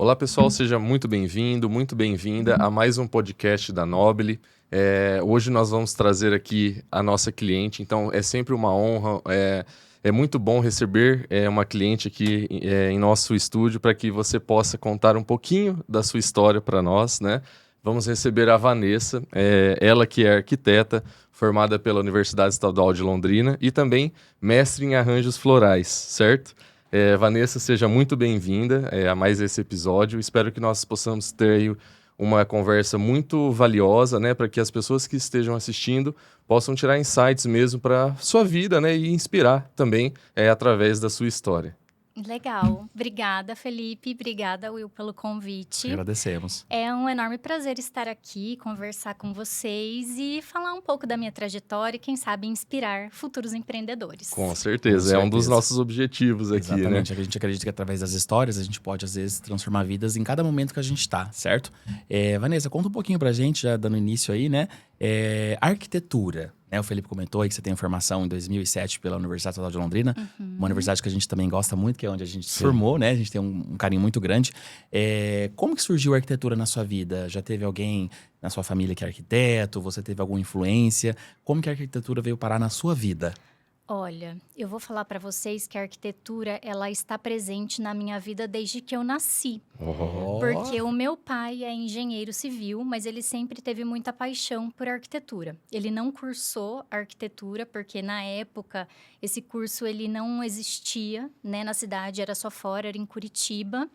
Olá, pessoal, seja muito bem-vindo, muito bem-vinda a mais um podcast da Nobile. Hoje nós vamos trazer aqui a nossa cliente, então é sempre uma honra, é muito bom receber uma cliente aqui em nosso estúdio para que você possa contar um pouquinho da sua história para nós, né? Vamos receber a Vanessa, ela que é arquiteta, formada pela Universidade Estadual de Londrina e também mestre em arranjos florais, certo? Vanessa, seja muito bem-vinda a mais esse episódio. Espero que nós possamos ter aí uma conversa muito valiosa, né, para que as pessoas que estejam assistindo possam tirar insights mesmo para sua vida, né, e inspirar também através da sua história. Legal. Obrigada, Felipe. Obrigada, Will, pelo convite. Agradecemos. É um enorme prazer estar aqui, conversar com vocês e falar um pouco da minha trajetória e, quem sabe, inspirar futuros empreendedores. Com certeza, é um dos nossos objetivos aqui, Exatamente. né? A gente acredita que através das histórias a gente pode, às vezes, transformar vidas em cada momento que a gente está, certo? Vanessa, conta um pouquinho pra gente, já dando início aí, né? Arquitetura, né? O Felipe comentou aí que você tem formação em 2007 pela Universidade Estadual de Londrina, uma universidade que a gente também gosta muito, que é onde a gente se formou, né? A gente tem um carinho muito grande. Como que surgiu a arquitetura na sua vida? Já teve alguém na sua família que é arquiteto? Você teve alguma influência? Como que a arquitetura veio parar na sua vida? Olha, eu vou falar para vocês que a arquitetura, ela está presente na minha vida desde que eu nasci. Porque o meu pai é engenheiro civil, mas ele sempre teve muita paixão por arquitetura. Ele não cursou arquitetura, porque na época esse curso ele não existia, né, na cidade, era só fora, era em Curitiba.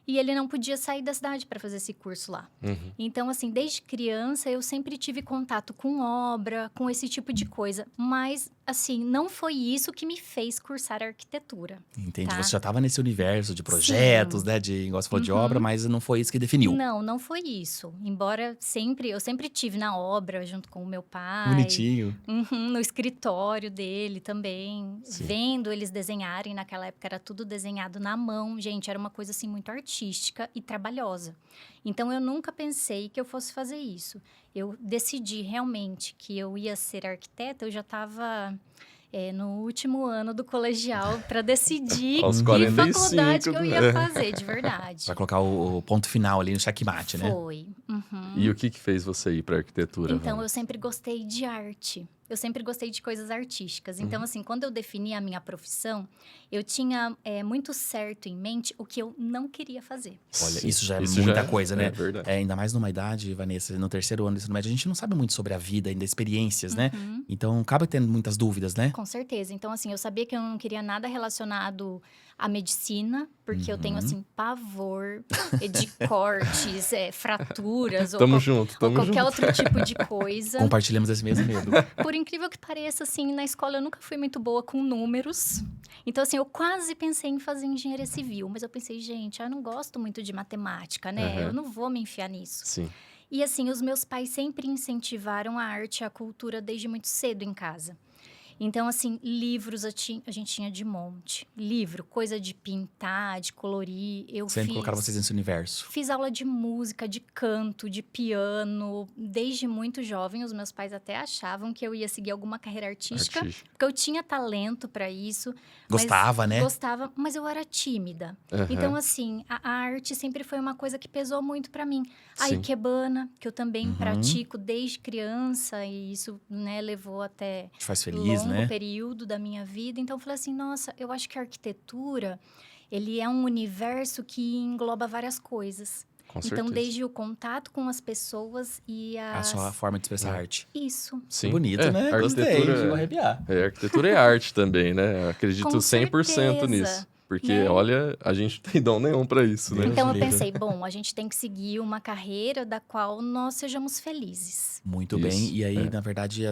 E ele não podia sair da cidade para fazer esse curso lá. Então, assim, desde criança eu sempre tive contato com obra, com esse tipo de coisa. Mas, assim, não foi isso que me fez cursar arquitetura. Entendi. Tá? Você já estava nesse universo de projetos, Sim. né? De, igual você falou, de obra, mas não foi isso que definiu. Não foi isso. Embora eu sempre tive na obra junto com o meu pai. Bonitinho. No escritório dele também. Sim. Vendo eles desenharem. Naquela época era tudo desenhado na mão. Gente, era uma coisa assim muito artística e trabalhosa. Então, eu nunca pensei que eu fosse fazer isso. Eu decidi realmente que eu ia ser arquiteta, eu já estava no último ano do colegial para decidir Aos que 45, faculdade que eu ia fazer, de verdade. Pra colocar o ponto final ali no checkmate, né? Foi. E o que fez você ir para arquitetura, Então, eu Vanessa? sempre gostei de arte. Eu sempre gostei de coisas artísticas. Então, assim, quando eu defini a minha profissão, eu tinha muito certo em mente o que eu não queria fazer. Olha, Sim, isso já é muita coisa, né? É verdade. Ainda mais numa idade, Vanessa, no terceiro ano do ensino médio, a gente não sabe muito sobre a vida, ainda experiências, né? Então, acaba tendo muitas dúvidas, né? Com certeza. Então, assim, eu sabia que eu não queria nada relacionado à medicina, porque eu tenho, assim, pavor de cortes, fraturas ou Tamo junto. qualquer outro tipo de coisa. Compartilhamos esse mesmo medo. Por incrível que pareça, assim, na escola eu nunca fui muito boa com números. Então, assim, eu quase pensei em fazer engenharia civil. Mas eu pensei, gente, eu não gosto muito de matemática, né? Eu não vou me enfiar nisso. Sim. E, assim, os meus pais sempre incentivaram a arte e a cultura desde muito cedo em casa. Então, assim, livros a gente tinha de monte. Livro, coisa de pintar, de colorir. Sempre colocaram vocês nesse universo. Fiz aula de música, de canto, de piano. Desde muito jovem, os meus pais até achavam que eu ia seguir alguma carreira artística. Porque eu tinha talento para isso. Gostava, né? Gostava, mas eu era tímida. Então, assim, a arte sempre foi uma coisa que pesou muito para mim. A Sim. ikebana, que eu também pratico desde criança. E isso, né, levou até Te faz feliz, longo né? período da minha vida. Então, eu falei assim, nossa, eu acho que a arquitetura, ele é um universo que engloba várias coisas. Com Então, certeza. desde o contato com as pessoas e A sua forma de expressar arte. Isso. Sim. Bonito, né? A Gostei, arquitetura, chegou a arrepiar. arquitetura é arte também, né? Eu acredito Com 100% certeza, nisso. Porque, né? olha, a gente não tem dom nenhum para isso, né? Deus Então, eu livre. pensei, bom, a gente tem que seguir uma carreira da qual nós sejamos felizes. Muito Isso, bem. E aí, na verdade,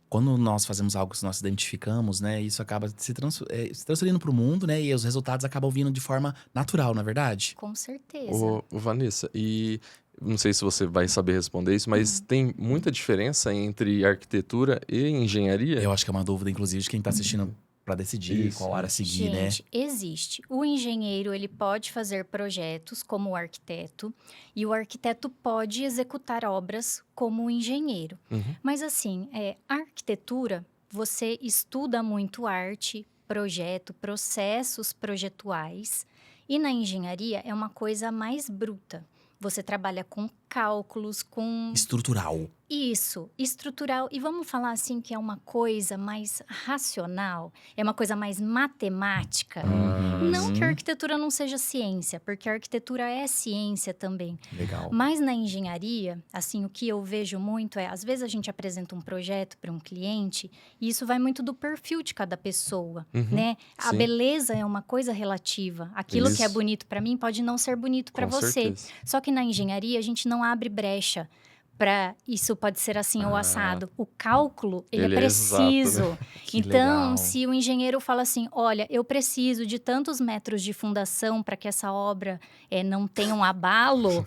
quando nós fazemos algo que nós identificamos, né? Isso acaba se transferindo para o mundo, né? E os resultados acabam vindo de forma natural, na verdade. Com certeza. Ô, Vanessa, e não sei se você vai saber responder isso, mas tem muita diferença entre arquitetura e engenharia? Eu acho que é uma dúvida, inclusive, de quem está assistindo para decidir Isso. qual área seguir, né? Gente, existe. O engenheiro, ele pode fazer projetos como o arquiteto, e o arquiteto pode executar obras como o engenheiro. Mas assim, a arquitetura, você estuda muito arte, projeto, processos projetuais, E na engenharia é uma coisa mais bruta. Você trabalha com cálculos, com... Estrutural. Isso, estrutural. E vamos falar assim que é uma coisa mais racional, é uma coisa mais matemática. Não que a arquitetura não seja ciência, porque a arquitetura é ciência também. Legal. Mas na engenharia, assim, o que eu vejo muito é, às vezes a gente apresenta um projeto para um cliente e isso vai muito do perfil de cada pessoa, né? A sim. beleza é uma coisa relativa. Aquilo que é Isso. bonito para mim pode não ser bonito para Com você. certeza. Só que na engenharia a gente não abre brecha para isso pode ser assim ou assado. O cálculo, ele é Ele é exato, né? preciso. Que Então, legal. se o engenheiro fala assim, olha, eu preciso de tantos metros de fundação para que essa obra não tenha um abalo,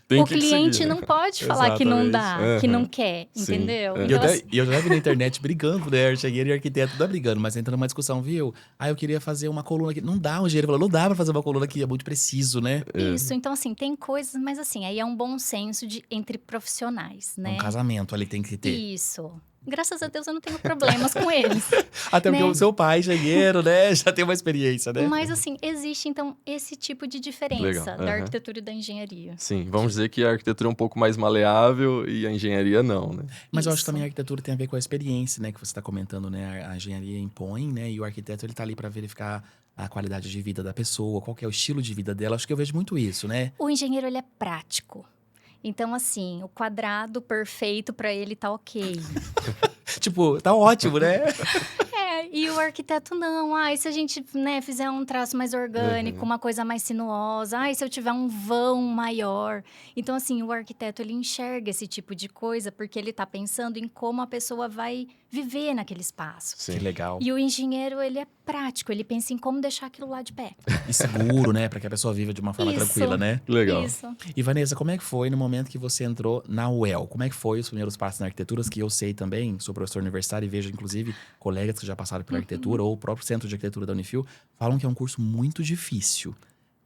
Tem o que cliente seguir, né? não pode falar que não dá, Exatamente. que não Aham. quer, Sim. entendeu? Aham. E eu, Então, até, e eu já vi na internet brigando, né? Engenheiro e arquiteto tá brigando, mas entrando numa discussão, viu? Eu queria fazer uma coluna aqui. Não dá, o engenheiro falou, não dá pra fazer uma coluna aqui, é muito preciso, né? isso, então assim, tem coisas, mas assim, aí é um bom senso entre profissionais, Um né? casamento ali tem que ter. Isso. Graças a Deus eu não tenho problemas com eles. Até porque né? o seu pai, engenheiro, né? Já tem uma experiência, né? Mas assim, existe então esse tipo de diferença Legal, da aham. arquitetura e da engenharia. Sim, vamos dizer que a arquitetura é um pouco mais maleável e a engenharia não, né? Mas eu acho que Isso. também a arquitetura tem a ver com a experiência, né? Que você está comentando, né? A engenharia impõe, né? E o arquiteto, ele tá ali para verificar a qualidade de vida da pessoa, qual que é o estilo de vida dela. Acho que eu vejo muito isso, né? O engenheiro, ele é prático. Então, assim, o quadrado perfeito para ele tá ok. Tipo, tá ótimo, né? E o arquiteto não. E se a gente, né, fizer um traço mais orgânico, uma coisa mais sinuosa. E se eu tiver um vão maior. Então, assim, o arquiteto, ele enxerga esse tipo de coisa porque ele tá pensando em como a pessoa vai viver naquele espaço. Sim. Que legal. E o engenheiro, ele é prático. Ele pensa em como deixar aquilo lá de pé. E seguro, né? Para que a pessoa viva de uma forma Isso. tranquila, né? Que legal. Isso. E Vanessa, como é que foi no momento que você entrou na UEL? Como é que foi os primeiros passos na arquitetura? Que eu sei também, sou professor universitário e vejo, inclusive, colegas que já passaram pela arquitetura ou o próprio Centro de Arquitetura da Unifil falam que é um curso muito difícil.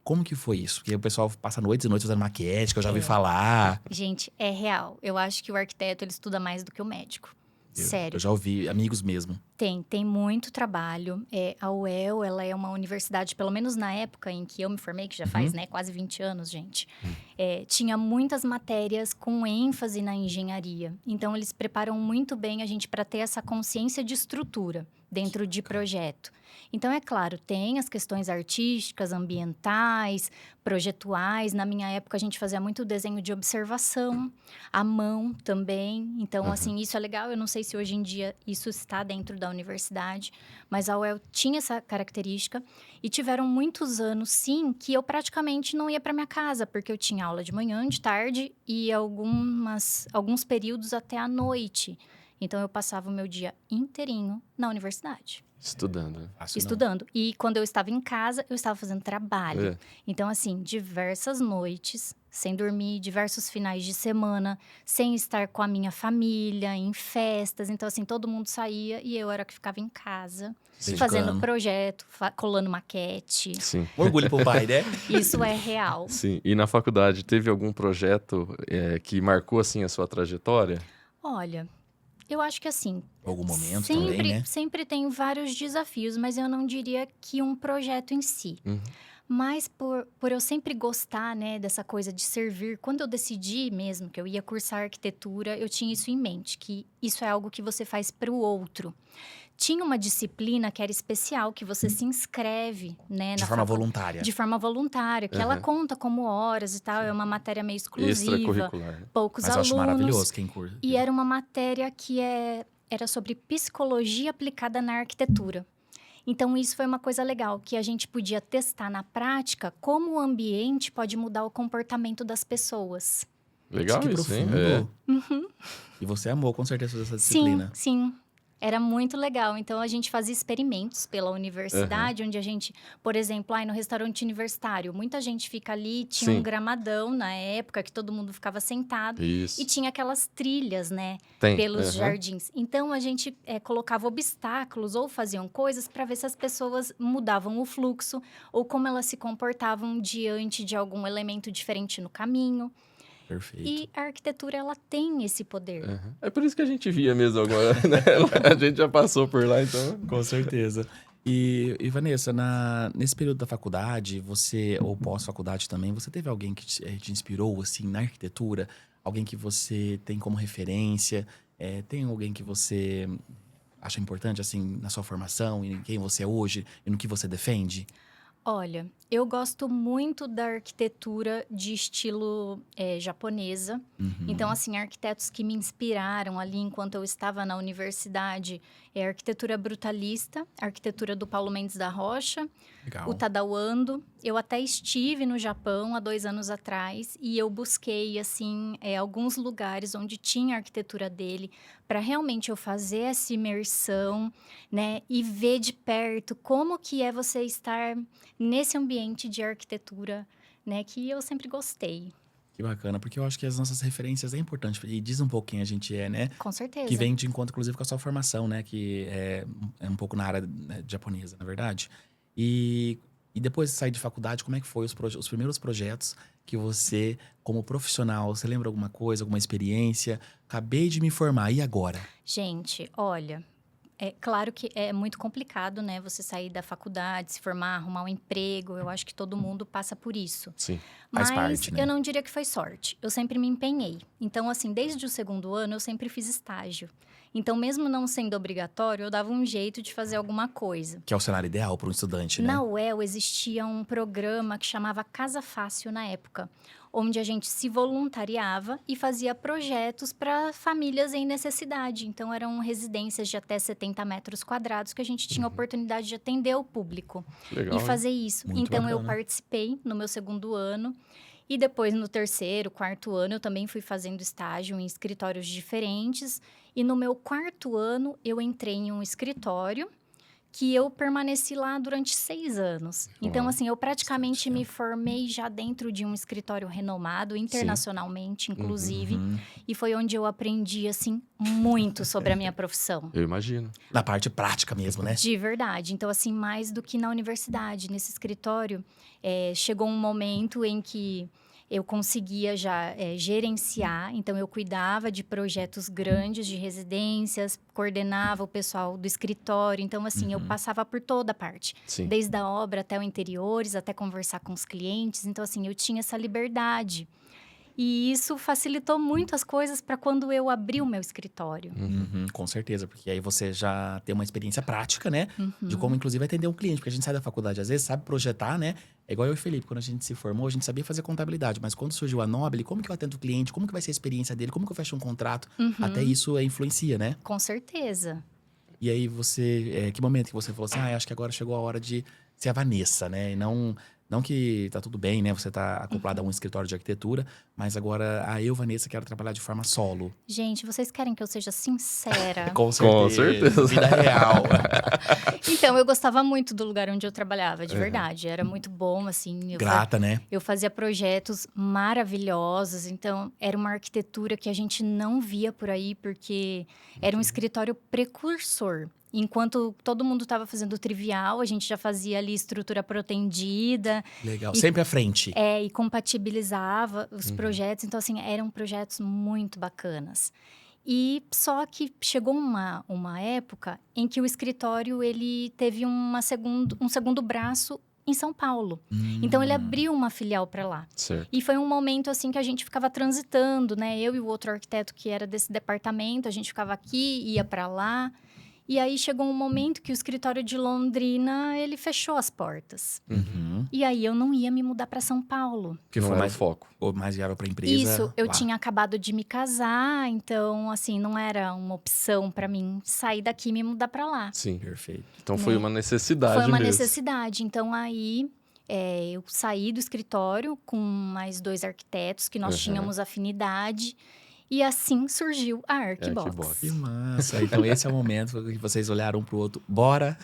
Como que foi isso? Porque o pessoal passa noites e noites fazendo maquete, que eu já ouvi falar. Gente, é real. Eu acho que o arquiteto, ele estuda mais do que o médico. Sério. Eu já ouvi amigos mesmo. Tem muito trabalho. A UEL, ela é uma universidade, pelo menos na época em que eu me formei, que já faz, né, quase 20 anos, gente. Tinha muitas matérias com ênfase na engenharia. Então, eles preparam muito bem a gente para ter essa consciência de estrutura dentro de projeto. Então, é claro, tem as questões artísticas, ambientais, projetuais. Na minha época, a gente fazia muito desenho de observação, à mão também. Então, assim, isso é legal. Eu não sei se hoje em dia isso está dentro da universidade, mas a UEL tinha essa característica. E tiveram muitos anos, sim, que eu praticamente não ia para minha casa, porque eu tinha aula de manhã, de tarde e alguns períodos até à noite. Então, eu passava o meu dia inteirinho na universidade. Estudando. né? Fácil não. Estudando. E quando eu estava em casa, eu estava fazendo trabalho. É. Então, assim, diversas noites, sem dormir, diversos finais de semana, sem estar com a minha família, em festas. Então, assim, todo mundo saía e eu era que ficava em casa, Dedicando. fazendo projeto, colando maquete. Sim. Orgulho pro pai, né? Isso é real. Sim. E na faculdade, teve algum projeto que marcou, assim, a sua trajetória? Olha, eu acho que assim, Algum momento sempre, também, né? sempre tem vários desafios, mas eu não diria que um projeto em si. Mas por eu sempre gostar, né, dessa coisa de servir, quando eu decidi mesmo que eu ia cursar arquitetura, eu tinha isso em mente, que isso é algo que você faz para o outro. Tinha uma disciplina que era especial, que você se inscreve, né? De forma voluntária. De forma voluntária, que ela conta como horas e tal, é uma matéria meio exclusiva, Extracurricular. né? poucos Mas eu acho alunos. maravilhoso quem curte. E era uma matéria que era sobre psicologia aplicada na arquitetura. Então, isso foi uma coisa legal, que a gente podia testar na prática como o ambiente pode mudar o comportamento das pessoas. Legal que isso, hein? profundo. E você amou, com certeza, essa disciplina. Sim. Era muito legal. Então, a gente fazia experimentos pela universidade, onde a gente, por exemplo, no restaurante universitário, muita gente fica ali, tinha Sim. um gramadão na época, que todo mundo ficava sentado. Isso. E tinha aquelas trilhas, né? Tem. Pelos jardins. Então, a gente colocava obstáculos ou faziam coisas para ver se as pessoas mudavam o fluxo ou como elas se comportavam diante de algum elemento diferente no caminho. Perfeito. E a arquitetura, ela tem esse poder. É por isso que a gente via mesmo agora, né? A gente já passou por lá, então... Com certeza. E Vanessa, nesse período da faculdade, você, ou pós-faculdade também, você teve alguém que te inspirou, assim, na arquitetura? Alguém que você tem como referência? Tem alguém que você acha importante, assim, na sua formação, em quem você é hoje e no que você defende? Olha, eu gosto muito da arquitetura de estilo japonesa. Então, assim, arquitetos que me inspiraram ali enquanto eu estava na universidade é a arquitetura brutalista, a arquitetura do Paulo Mendes da Rocha, Legal. o Tadao Ando. Eu até estive no Japão há 2 anos atrás e eu busquei, assim, alguns lugares onde tinha a arquitetura dele para realmente eu fazer essa imersão, né? E ver de perto como que é você estar nesse ambiente de arquitetura, né? Que eu sempre gostei. Que bacana, porque eu acho que as nossas referências é importante. E diz um pouco quem a gente é, né? Com certeza. Que vem de encontro, inclusive, com a sua formação, né? Que é um pouco na área, né, japonesa, na verdade. E depois de sair de faculdade, como é que foi os primeiros projetos que você, como profissional, você lembra alguma coisa, alguma experiência? Acabei de me formar, e agora? Gente, olha, é claro que é muito complicado, né? Você sair da faculdade, se formar, arrumar um emprego. Eu acho que todo mundo passa por isso. Sim. Faz Mas parte, né? eu não diria que foi sorte. Eu sempre me empenhei. Então, assim, desde o 2º ano, eu sempre fiz estágio. Então, mesmo não sendo obrigatório, eu dava um jeito de fazer alguma coisa. Que é o cenário ideal para um estudante, né? Na UEL existia um programa que chamava Casa Fácil na época, onde a gente se voluntariava e fazia projetos para famílias em necessidade. Então, eram residências de até 70 metros quadrados que a gente tinha oportunidade de atender o público Legal, e fazer isso. Muito Então, eu bacana. participei no meu 2º ano. E depois, no 3º, 4º ano, eu também fui fazendo estágio em escritórios diferentes. E no meu 4º ano, eu entrei em um escritório que eu permaneci lá durante 6 anos. Então, Uau. assim, eu praticamente Bastante me formei já dentro de um escritório renomado, internacionalmente, inclusive. Uhum. E foi onde eu aprendi, assim, muito sobre a minha profissão. Eu imagino. Na parte prática mesmo, né? De verdade. Então, assim, mais do que na universidade. Nesse escritório, chegou um momento em que eu conseguia já gerenciar. Então, eu cuidava de projetos grandes de residências, coordenava o pessoal do escritório. Então, assim, eu passava por toda a parte. Sim. Desde a obra até o interiores, até conversar com os clientes. Então, assim, eu tinha essa liberdade. E isso facilitou muito as coisas para quando eu abri o meu escritório. Uhum, com certeza, porque aí você já tem uma experiência prática, né? De como, inclusive, atender um cliente. Porque a gente sai da faculdade, às vezes, sabe projetar, né? É igual eu e o Felipe, quando a gente se formou, a gente sabia fazer contabilidade. Mas quando surgiu a Nobile, como que eu atendo o cliente? Como que vai ser a experiência dele? Como que eu fecho um contrato? Até isso influencia, né? Com certeza. E aí você... que momento que você falou assim, acho que agora chegou a hora de ser a Vanessa, né? E não que tá tudo bem, né? Você tá acoplada a um escritório de arquitetura, mas agora eu, Vanessa, quero trabalhar de forma solo. Gente, vocês querem que eu seja sincera? Com certeza. Vida real. Então, eu gostava muito do lugar onde eu trabalhava, de verdade. Era muito bom, assim. Grata, né? Eu fazia projetos maravilhosos. Então, era uma arquitetura que a gente não via por aí, porque era um escritório precursor. Enquanto todo mundo estava fazendo trivial, a gente já fazia ali estrutura protendida. Legal. Sempre à frente. E compatibilizava os projetos. Então, assim, eram projetos muito bacanas. E só que chegou uma época em que o escritório ele teve um segundo braço em São Paulo. Então, ele abriu uma filial para lá. Certo. E foi um momento, assim, que a gente ficava transitando, né? Eu e o outro arquiteto que era desse departamento, a gente ficava aqui, ia para lá. E aí, chegou um momento que o escritório de Londrina, ele fechou as portas. E aí, eu não ia me mudar para São Paulo. Que Não foi era mais o foco. Ou mais viável para a empresa. Isso, eu lá. tinha acabado de me casar, então, assim, não era uma opção para mim sair daqui e me mudar para lá. Sim. Perfeito. Então foi uma necessidade Foi uma mesmo. necessidade. Então, aí, eu saí do escritório com mais 2 arquitetos que nós tínhamos afinidade. E assim surgiu a Arquibox. Arquibox. Que massa. Então, esse é o momento que vocês olharam um pro outro. Bora!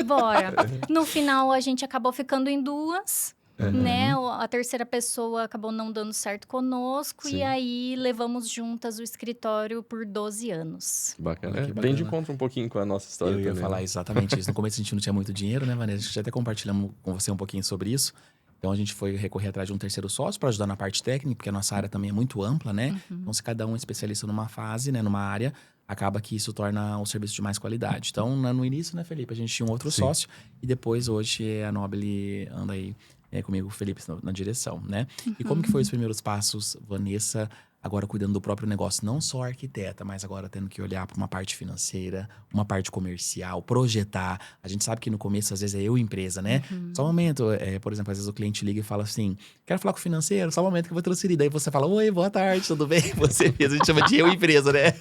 Bora. No final, a gente acabou ficando em 2, né? A terceira pessoa acabou não dando certo conosco. Sim. E aí, levamos juntas o escritório por 12 anos. Bacana. Que Bem bacana. de encontro um pouquinho com a nossa história Eu ia também. falar né? exatamente isso. No começo a gente não tinha muito dinheiro, né, Vanessa? A gente até compartilhamos com você um pouquinho sobre isso. Então a gente foi recorrer atrás de um terceiro sócio para ajudar na parte técnica, porque a nossa área também é muito ampla, né? Então se cada um é especialista numa fase, né, numa área, acaba que isso torna o serviço de mais qualidade. Então no início, né, Felipe, a gente tinha um outro sócio e depois hoje a Nobile anda aí comigo, o Felipe, na direção, né? E como que foi os primeiros passos, Vanessa, agora cuidando do próprio negócio? Não só arquiteta, mas agora tendo que olhar para uma parte financeira, uma parte comercial, projetar. A gente sabe que no começo, às vezes, é eu e empresa, né? Só um momento, por exemplo, às vezes o cliente liga e fala assim, quero falar com o financeiro, só um momento que eu vou transferir. Daí você fala, oi, boa tarde, tudo bem? Você mesmo, a gente chama de eu e empresa, né?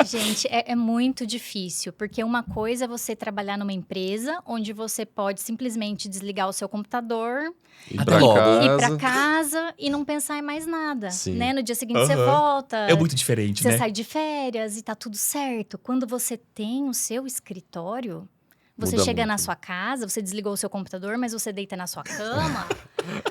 Gente, é muito difícil, porque uma coisa é você trabalhar numa empresa onde você pode simplesmente desligar o seu computador, Ir Até pra logo. ir pra casa. casa e não pensar em mais nada, Sim. né? No dia seguinte você volta, É muito diferente, você né? sai de férias e tá tudo certo. Quando você tem o seu escritório, você Muda chega muito, na né? sua casa, você desligou o seu computador, mas você deita na sua cama,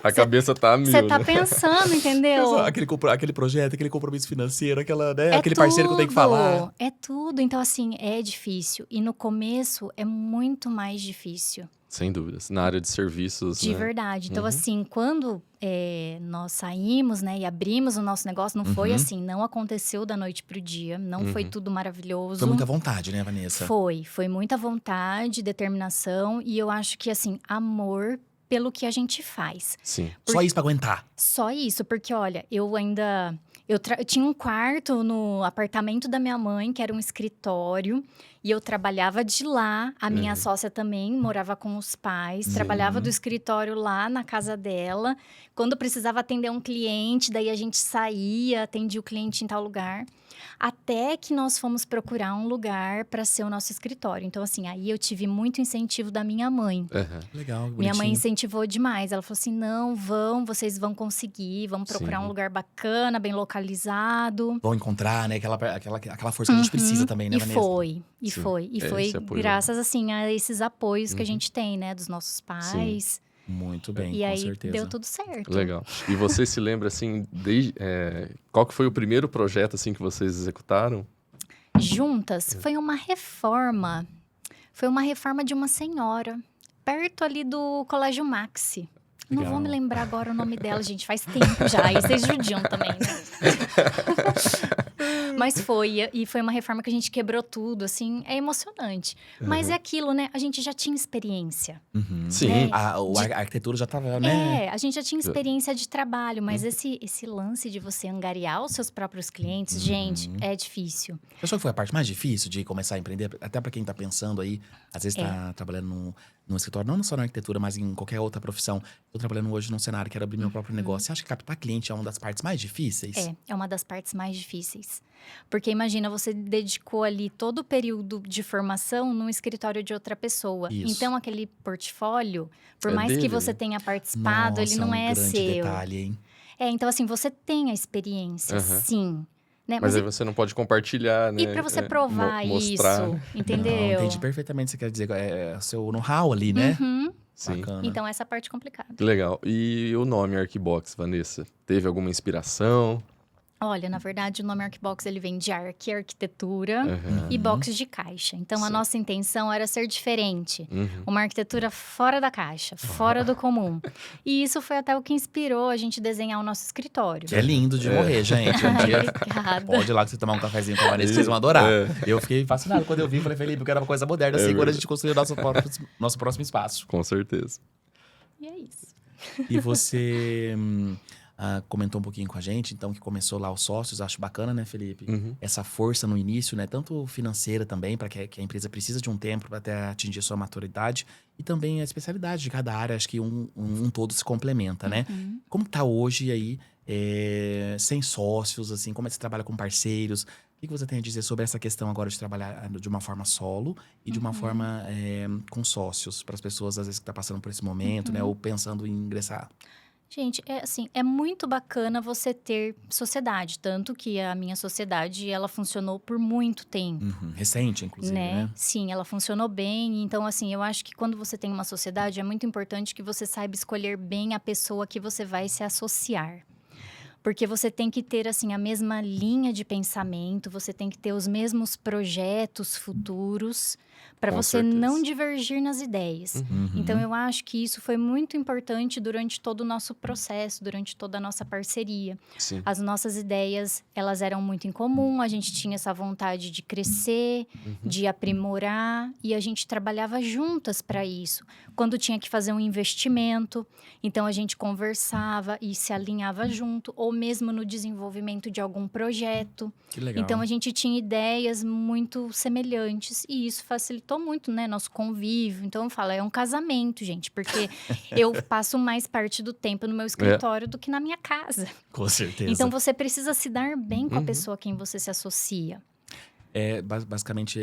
A cabeça tá a mil, você tá né? pensando, entendeu? Aquele projeto, aquele compromisso financeiro, né? É Aquele parceiro que eu tenho que falar. É tudo. Então, assim, é difícil. E no começo é muito mais difícil. Sem dúvidas. Na área de serviços, De né? verdade. Então, Uhum. assim, quando nós saímos, né, e abrimos o nosso negócio, não foi assim, não aconteceu da noite pro dia, não foi tudo maravilhoso. Foi muita vontade, né, Vanessa? Foi muita vontade, determinação e eu acho que, assim, amor pelo que a gente faz. Sim. Só isso pra aguentar. Só isso, porque olha, eu ainda. Eu tinha um quarto no apartamento da minha mãe, que era um escritório, e eu trabalhava de lá. A minha sócia também morava com os pais, trabalhava do escritório lá na casa dela. Quando precisava atender um cliente, daí a gente saía, atendia o cliente em tal lugar. Até que nós fomos procurar um lugar para ser o nosso escritório. Então, assim, aí eu tive muito incentivo da minha mãe. Aham. Legal, bonitinho. Minha mãe incentivou demais. Ela falou assim: não, vocês vão conseguir, vamos procurar Sim. um lugar bacana, bem localizado. Vão encontrar, né? Aquela força que a gente precisa também, né, E Vanessa? foi, e Sim. foi. E foi Esse apoio. graças, assim, a esses apoios que a gente tem, né? Dos nossos pais. Muito bem, E com aí certeza. deu tudo certo. Legal. E você se lembra, assim, qual que foi o primeiro projeto, assim, que vocês executaram? Juntas, foi uma reforma. Foi uma reforma de uma senhora, perto ali do Colégio Maxi. Não Legal. vou me lembrar agora o nome dela, gente, faz tempo já. E vocês judiam também, né? Mas foi, e foi uma reforma que a gente quebrou tudo, assim, é emocionante. Mas é aquilo, né? A gente já tinha experiência. Sim. É. A arquitetura já tava, né? A gente já tinha experiência de trabalho, mas esse lance de você angariar os seus próprios clientes, gente, é difícil. Você achou que foi a parte mais difícil de começar a empreender? Até pra quem tá pensando aí, às vezes É. tá trabalhando num escritório, não só na arquitetura, mas em qualquer outra profissão. Tô trabalhando hoje num cenário, quero abrir meu próprio negócio. Você acha que captar cliente é uma das partes mais difíceis? É uma das partes mais difíceis. Porque imagina, você dedicou ali todo o período de formação num escritório de outra pessoa. Isso. Então, aquele portfólio, por É mais dele, que você né? tenha participado, ele Nossa, não um é grande seu. detalhe, hein? Então assim, você tem a experiência, Aham. sim. Né? Mas aí você não pode compartilhar, né? E pra você provar mostrar. isso, entendeu? Não, entendi perfeitamente o que você quer dizer. É o seu know-how ali, né? Sim. Bacana. Então, essa parte é complicada. Que legal. E o nome Arquibox, Vanessa? Teve alguma inspiração? Olha, na verdade, o nome Arquibox, ele vem de arquitetura Aham. e box de caixa. Então, a Certo. nossa intenção era ser diferente. Uhum. Uma arquitetura fora da caixa, fora do comum. E isso foi até o que inspirou a gente desenhar o nosso escritório. Que é lindo de morrer, gente. Um dia Obrigada. pode ir lá que você tomar um cafezinho com a Vanessa, vocês vão adorar. É. Eu fiquei fascinado quando eu vi, falei, Felipe, eu quero uma coisa moderna, assim, quando a verdade. gente construir o nosso próximo espaço. Com certeza. E é isso. E você comentou um pouquinho com a gente, então, que começou lá os sócios, acho bacana, né, Felipe? Essa força no início, né, tanto financeira também, para que a empresa precisa de um tempo para até atingir a sua maturidade, e também a especialidade de cada área, acho que um todo se complementa, né? Como tá hoje aí, sem sócios, assim, como é que você trabalha com parceiros? O que você tem a dizer sobre essa questão agora de trabalhar de uma forma solo e de uma forma com sócios, para as pessoas, às vezes, que estão passando por esse momento, né, ou pensando em ingressar? Gente, é muito bacana você ter sociedade. Tanto que a minha sociedade, ela funcionou por muito tempo. Recente, inclusive, né? Sim, ela funcionou bem. Então, assim, eu acho que quando você tem uma sociedade, é muito importante que você saiba escolher bem a pessoa que você vai se associar. Porque você tem que ter, assim, a mesma linha de pensamento, você tem que ter os mesmos projetos futuros para Com você certeza. não divergir nas ideias. Uhum. Então, eu acho que isso foi muito importante durante todo o nosso processo, durante toda a nossa parceria. Sim. As nossas ideias, elas eram muito em comum, a gente tinha essa vontade de crescer, de aprimorar, e a gente trabalhava juntas para isso. Quando tinha que fazer um investimento, então a gente conversava e se alinhava junto, ou mesmo no desenvolvimento de algum projeto. Que legal. Então a gente tinha ideias muito semelhantes e isso facilitou muito, né, nosso convívio. Então eu falo, é um casamento, gente, porque eu passo mais parte do tempo no meu escritório do que na minha casa. Com certeza. Então você precisa se dar bem com a Uhum. pessoa a quem você se associa. Basicamente,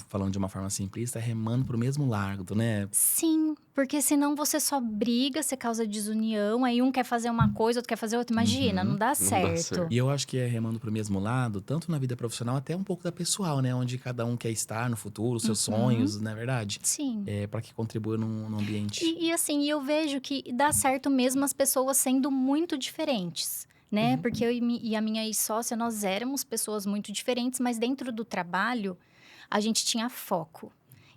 falando de uma forma simplista, é remando pro mesmo lado, né? Sim, porque senão você só briga, você causa desunião, aí um quer fazer uma coisa, outro quer fazer outra. Imagina, não dá certo. certo. E eu acho que é remando pro mesmo lado, tanto na vida profissional, até um pouco da pessoal, né? Onde cada um quer estar no futuro, os seus sonhos, não é verdade? Sim. Para que contribua num ambiente. E assim, eu vejo que dá certo mesmo as pessoas sendo muito diferentes, né? Porque eu e a minha ex-sócia, nós éramos pessoas muito diferentes, mas dentro do trabalho, a gente tinha foco.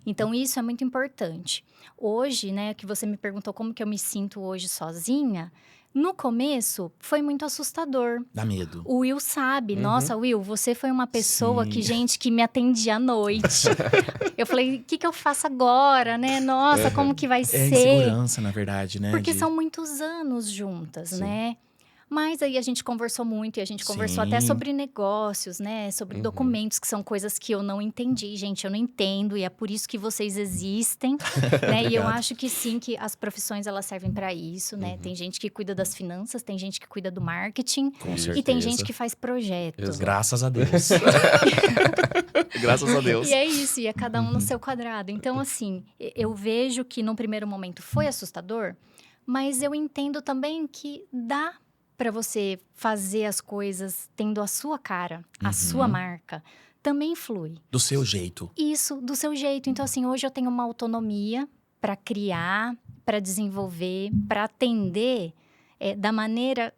Então, isso é muito importante. Hoje, né, que você me perguntou como que eu me sinto hoje sozinha, no começo, foi muito assustador. Dá medo. O Will sabe. Nossa, Will, você foi uma pessoa Sim. que, gente, que me atendia à noite. Eu falei, o que eu faço agora, né? Nossa, como que vai É ser? insegurança, na verdade, né? Porque são muitos anos juntas, Sim. né? Mas aí a gente conversou muito e a gente conversou até Sim. sobre negócios, né? Sobre documentos, que são coisas que eu não entendi. Gente, eu não entendo e é por isso que vocês existem, né? E eu Obrigado. acho que sim, que as profissões elas servem para isso, né? Tem gente que cuida das finanças, tem gente que cuida do marketing Com e certeza. tem gente que faz projeto. Exato. Graças a Deus. Graças a Deus. E é isso, e é cada um no seu quadrado. Então, assim, eu vejo que num primeiro momento foi assustador, mas eu entendo também que dá para você fazer as coisas tendo a sua cara, a sua marca. Também flui. Do seu jeito. Isso, do seu jeito. Então, assim, hoje eu tenho uma autonomia para criar, para desenvolver, para atender da maneira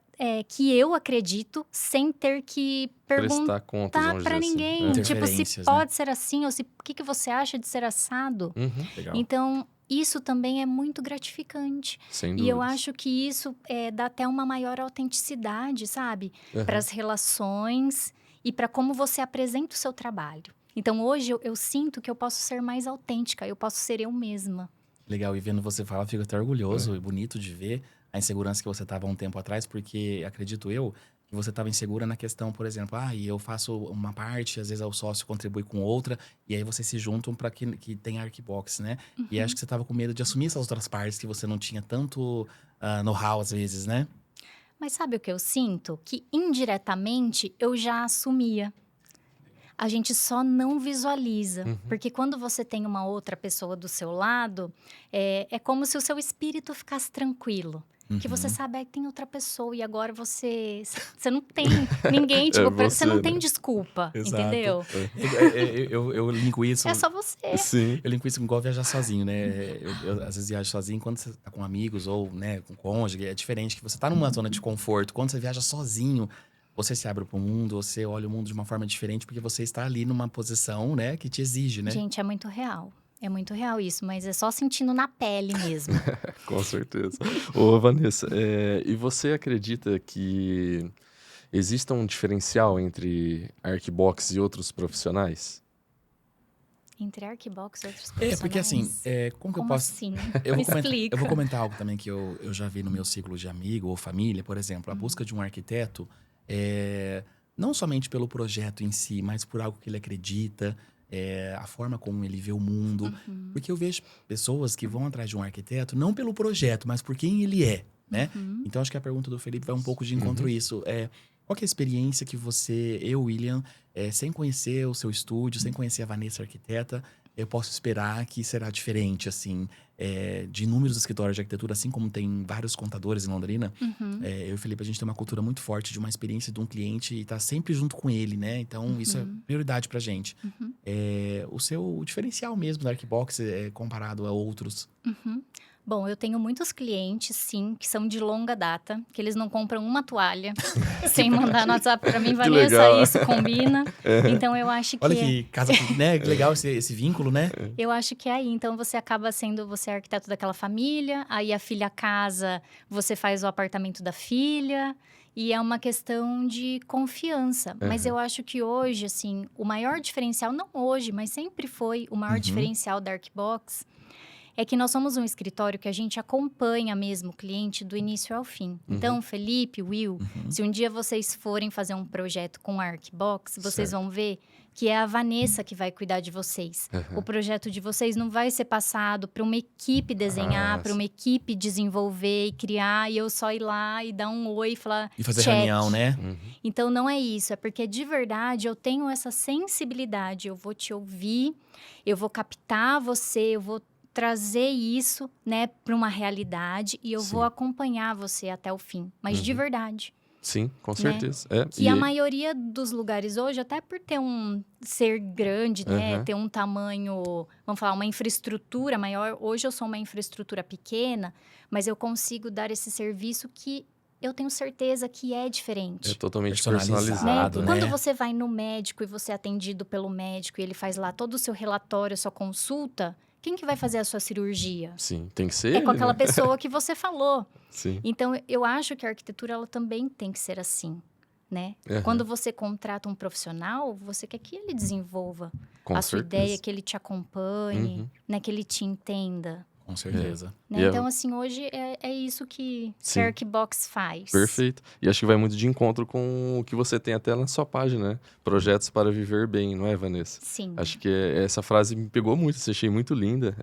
que eu acredito, sem ter que Prestar contas, perguntar vamos para dizer assim. ninguém. É. Tipo, se Interferências, né? pode ser assim, ou se o que você acha de ser assado. Legal. Então, isso também é muito gratificante. Sem E eu dúvidas. acho que isso dá até uma maior autenticidade, sabe? Aham. Para as relações e para como você apresenta o seu trabalho. Então, hoje, eu sinto que eu posso ser mais autêntica, eu posso ser eu mesma. Legal, e vendo você falar, fico até orgulhoso e bonito de ver a insegurança que você estava há um tempo atrás, porque acredito eu que você estava insegura na questão, por exemplo, e eu faço uma parte, às vezes o sócio contribui com outra, e aí vocês se juntam para que tenha Arquibox, né? E acho que você estava com medo de assumir essas outras partes que você não tinha tanto know-how às vezes, né? Mas sabe o que eu sinto? Que indiretamente eu já assumia. A gente só não visualiza. Porque quando você tem uma outra pessoa do seu lado, é como se o seu espírito ficasse tranquilo. Que você sabe, tem outra pessoa e agora você não tem ninguém, tipo, você não tem desculpa, Exato. entendeu? Eu linko isso. É só você. Sim. Eu linko isso igual viajar sozinho, né? Eu às vezes viajo sozinho, quando você tá com amigos ou, né, com cônjuge, é diferente, que você tá numa zona de conforto. Quando você viaja sozinho, você se abre pro mundo, você olha o mundo de uma forma diferente, porque você está ali numa posição, né, que te exige, né? Gente, é muito real. É muito real isso, mas é só sentindo na pele mesmo. Com certeza. Ô, Vanessa, e você acredita que exista um diferencial entre Arquibox e outros profissionais? Entre Arquibox e outros profissionais. Porque assim, como que eu Como posso... assim? Eu Me vou, comentar, explica. eu vou comentar algo também que eu já vi no meu ciclo de amigo ou família, por exemplo. A busca de um arquiteto, não somente pelo projeto em si, mas por algo que ele acredita, a forma como ele vê o mundo. Porque eu vejo pessoas que vão atrás de um arquiteto não pelo projeto, mas por quem ele é, né? Então, acho que a pergunta do Felipe vai um pouco de encontro a isso. Qual que é a experiência que eu, William, sem conhecer o seu estúdio, sem conhecer a Vanessa arquiteta, eu posso esperar que será diferente, assim, de inúmeros escritórios de arquitetura, assim como tem vários contadores em Londrina. Eu e o Felipe, a gente tem uma cultura muito forte de uma experiência de um cliente e tá sempre junto com ele, né? Então, isso é prioridade pra gente. O seu diferencial mesmo da Arquibox comparado a outros. Bom, eu tenho muitos clientes, sim, que são de longa data, que eles não compram uma toalha sem mandar no WhatsApp pra mim, Vanessa, legal. isso combina. Então, eu acho que... Olha que casa, né? Que legal esse vínculo, né? Eu acho que é aí. Então, você acaba sendo... Você é arquiteto daquela família, aí a filha casa, você faz o apartamento da filha... E é uma questão de confiança. Mas eu acho que hoje, assim, o maior diferencial... Não hoje, mas sempre foi o maior diferencial da Arquibox... É que nós somos um escritório que a gente acompanha mesmo o cliente do início ao fim. Então, Felipe, Will, se um dia vocês forem fazer um projeto com a Arquibox, vocês vão ver que é a Vanessa que vai cuidar de vocês. O projeto de vocês não vai ser passado para uma equipe desenhar, para uma equipe desenvolver e criar, e eu só ir lá e dar um oi e falar E fazer check. reunião, né? Então, não é isso. É porque, de verdade, eu tenho essa sensibilidade. Eu vou te ouvir, eu vou captar você, eu vou trazer isso, né, para uma realidade e eu vou acompanhar você até o fim, mas de verdade. Sim, com né? certeza. E a maioria dos lugares hoje, até por ter ser grande, né, ter um tamanho, vamos falar, uma infraestrutura maior. Hoje eu sou uma infraestrutura pequena, mas eu consigo dar esse serviço que eu tenho certeza que é diferente. É totalmente Personalizado, personalizado. né? Quando você vai no médico e você é atendido pelo médico e ele faz lá todo o seu relatório, a sua consulta, quem que vai fazer a sua cirurgia? Sim, tem que ser É com ele, aquela né? pessoa que você falou. Sim. Então, eu acho que a arquitetura ela também tem que ser assim, né? Quando você contrata um profissional, você quer que ele desenvolva Com a sua certeza. ideia, que ele te acompanhe, né? Que ele te entenda. Com certeza. Né? E Então, assim, hoje é isso que Sim. a Arquibox faz. Perfeito. E acho que vai muito de encontro com o que você tem até na sua página, né? Projetos para viver bem, não é, Vanessa? Sim. Acho que essa frase me pegou muito, achei muito linda.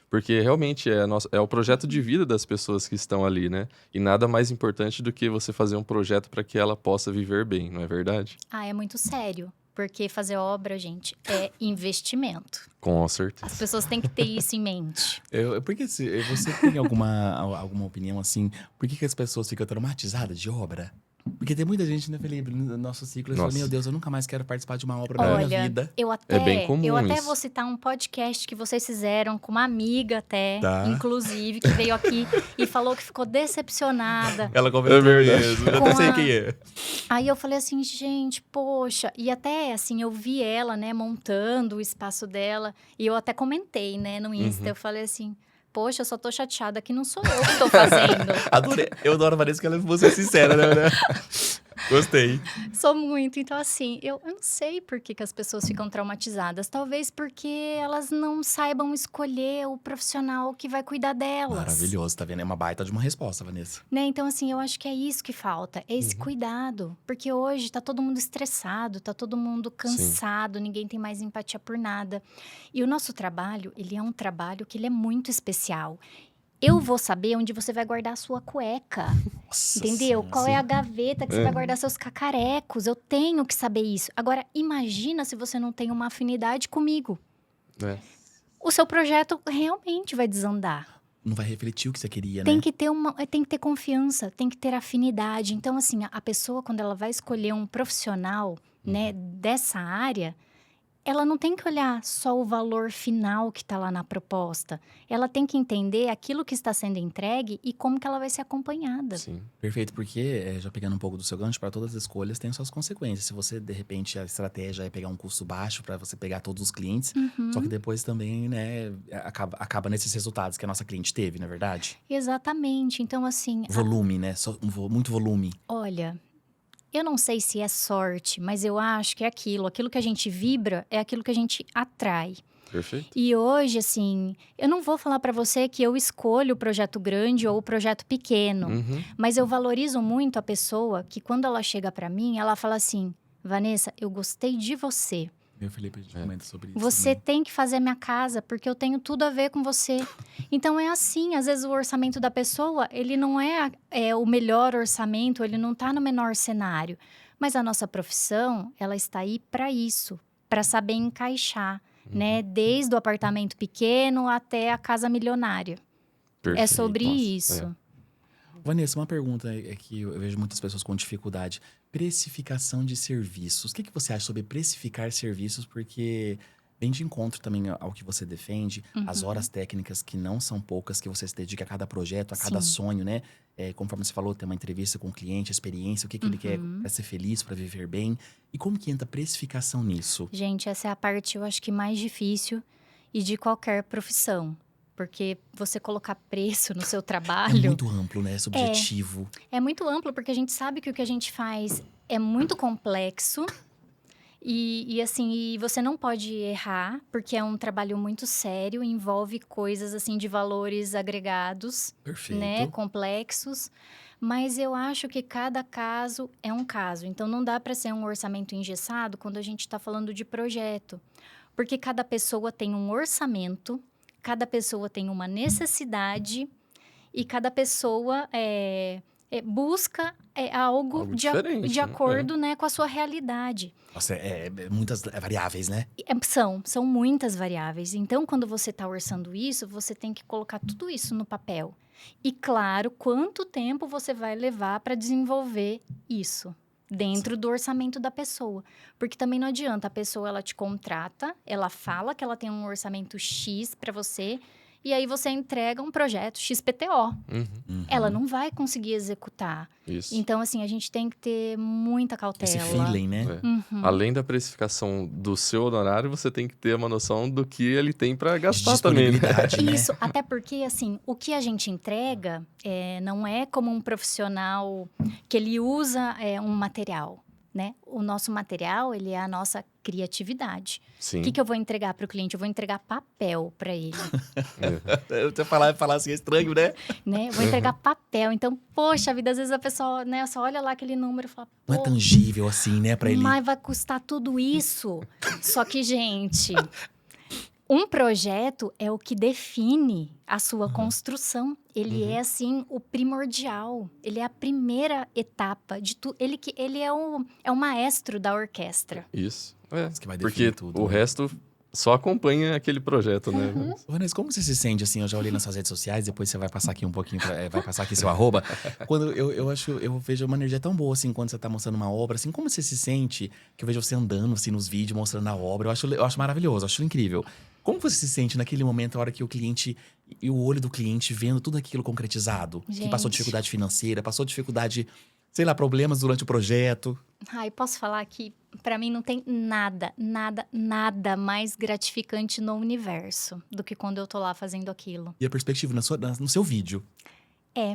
Porque realmente é o projeto de vida das pessoas que estão ali, né? E nada mais importante do que você fazer um projeto para que ela possa viver bem, não é verdade? É muito sério. Porque fazer obra, gente, é investimento. Com certeza. As pessoas têm que ter isso em mente. Porque você tem alguma opinião assim? Por que as pessoas ficam traumatizadas de obra? Porque tem muita gente, né, Felipe, no nosso ciclo, eles falam, meu Deus, eu nunca mais quero participar de uma obra da minha vida. Eu até, É bem comum eu até isso. vou citar um podcast que vocês fizeram com uma amiga até, Tá. inclusive, que veio aqui e falou que ficou decepcionada. Ela comentou verdade. mesmo. Eu Com não sei a- quem é. Aí eu falei assim, gente, poxa. E até, assim, eu vi ela, né, montando o espaço dela. E eu até comentei, né, no Insta. Eu falei assim, poxa, eu só tô chateada que não sou eu que tô fazendo. Adorei. Eu adoro a Vanessa que ela é sincera, né? Gostei. Sou muito. Então, assim, eu não sei por que as pessoas ficam traumatizadas. Talvez porque elas não saibam escolher o profissional que vai cuidar delas. Maravilhoso, tá vendo? É uma baita de uma resposta, Vanessa. Né? Então, assim, eu acho que é isso que falta. É esse cuidado. Porque hoje tá todo mundo estressado, tá todo mundo cansado, ninguém tem mais empatia por nada. E o nosso trabalho, ele é um trabalho que ele é muito especial. Eu vou saber onde você vai guardar a sua cueca. Nossa Entendeu? Senhora. Qual é a gaveta que você vai guardar seus cacarecos? Eu tenho que saber isso. Agora, imagina se você não tem uma afinidade comigo. É. O seu projeto realmente vai desandar. Não vai refletir o que você queria, Tem né? que ter confiança, tem que ter afinidade. Então, assim, a pessoa, quando ela vai escolher um profissional, né, dessa área, ela não tem que olhar só o valor final que está lá na proposta. Ela tem que entender aquilo que está sendo entregue e como que ela vai ser acompanhada. Sim. Perfeito, porque, já pegando um pouco do seu gancho, para todas as escolhas tem suas consequências. Se você, de repente, a estratégia é pegar um custo baixo para você pegar todos os clientes, só que depois também, né, acaba nesses resultados que a nossa cliente teve, não é verdade? Exatamente. Então, assim, Volume, né? Muito volume. olha, eu não sei se é sorte, mas eu acho que é aquilo. Aquilo que a gente vibra é aquilo que a gente atrai. Perfeito. E hoje, assim, eu não vou falar para você que eu escolho o projeto grande ou o projeto pequeno, mas eu valorizo muito a pessoa que quando ela chega para mim, ela fala assim, Vanessa, eu gostei de você. Meu Felipe, a gente comenta sobre isso. Você também. tem que fazer minha casa, porque eu tenho tudo a ver com você. Então, é assim, às vezes o orçamento da pessoa, ele não é o melhor orçamento, ele não está no menor cenário. Mas a nossa profissão, ela está aí para isso, para saber encaixar, né? Desde o apartamento pequeno até a casa milionária. Perfeito. É sobre Nossa, isso. Vanessa, uma pergunta que eu vejo muitas pessoas com dificuldade. Precificação de serviços. O que você acha sobre precificar serviços? Porque Bem de encontro também ao que você defende, as horas técnicas que não são poucas, que você se dedica a cada projeto, a cada Sim. sonho, né? Conforme você falou, tem uma entrevista com o cliente, a experiência, o que ele quer para ser feliz, para viver bem. E como que entra a precificação nisso? Gente, essa é a parte, eu acho que mais difícil e de qualquer profissão. Porque você colocar preço no seu É trabalho muito amplo, né? Subjetivo. é muito amplo, porque a gente sabe que o que a gente faz é muito complexo. E você não pode errar, porque é um trabalho muito sério, envolve coisas assim de valores agregados, Perfeito. né, complexos. Mas eu acho que cada caso é um caso. Então não dá para ser um orçamento engessado quando a gente está falando de projeto, porque cada pessoa tem um orçamento, cada pessoa tem uma necessidade e cada pessoa busca algo diferente, de né? acordo, né, com a sua realidade. Nossa, muitas variáveis, né? São muitas variáveis. Então, quando você está orçando isso, você tem que colocar tudo isso no papel. E, claro, quanto tempo você vai levar para desenvolver isso dentro do orçamento da pessoa. Porque também não adianta, a pessoa ela te contrata, ela fala que ela tem um orçamento X para você, e aí você entrega um projeto XPTO. Ela não vai conseguir executar. Isso. Então, assim, a gente tem que ter muita cautela. Esse feeling, né? Além da precificação do seu honorário, você tem que ter uma noção do que ele tem para gastar De também, né? disponibilidade, né? Isso, até porque, assim, o que a gente entrega não é como um profissional que ele usa um material, né? O nosso material, ele é a nossa criatividade. Sim. O que eu vou entregar para o cliente? Eu vou entregar papel para ele, Eu falar assim é estranho, né? né? Eu vou entregar papel. Então, poxa vida, às vezes a pessoa, né, só olha lá aquele número e fala... Não é "Pô, tangível assim, né, pra ele. mas vai custar tudo isso?" Só que, gente... Um projeto é o que define a sua construção. Ele é, assim, o primordial. Ele é a primeira etapa de tudo. Ele é o maestro da orquestra. Isso. Isso que vai Porque definir tudo, o né? resto só acompanha aquele projeto, né? Vanessa, como você se sente assim? Eu já olhei nas suas redes sociais, depois você vai passar aqui um pouquinho, vai passar aqui seu arroba. Quando eu vejo uma energia tão boa assim, quando você tá mostrando uma obra, assim, como você se sente? Que eu vejo você andando assim nos vídeos, mostrando a obra. Eu acho maravilhoso, eu acho incrível. Como você se sente naquele momento, a hora que o cliente, e o olho do cliente vendo tudo aquilo concretizado? Que passou Gente. dificuldade financeira, passou dificuldade, sei lá, problemas durante o projeto. Ai, posso falar que, para mim, não tem nada, nada, nada mais gratificante no universo do que quando eu tô lá fazendo aquilo. E a perspectiva no seu vídeo.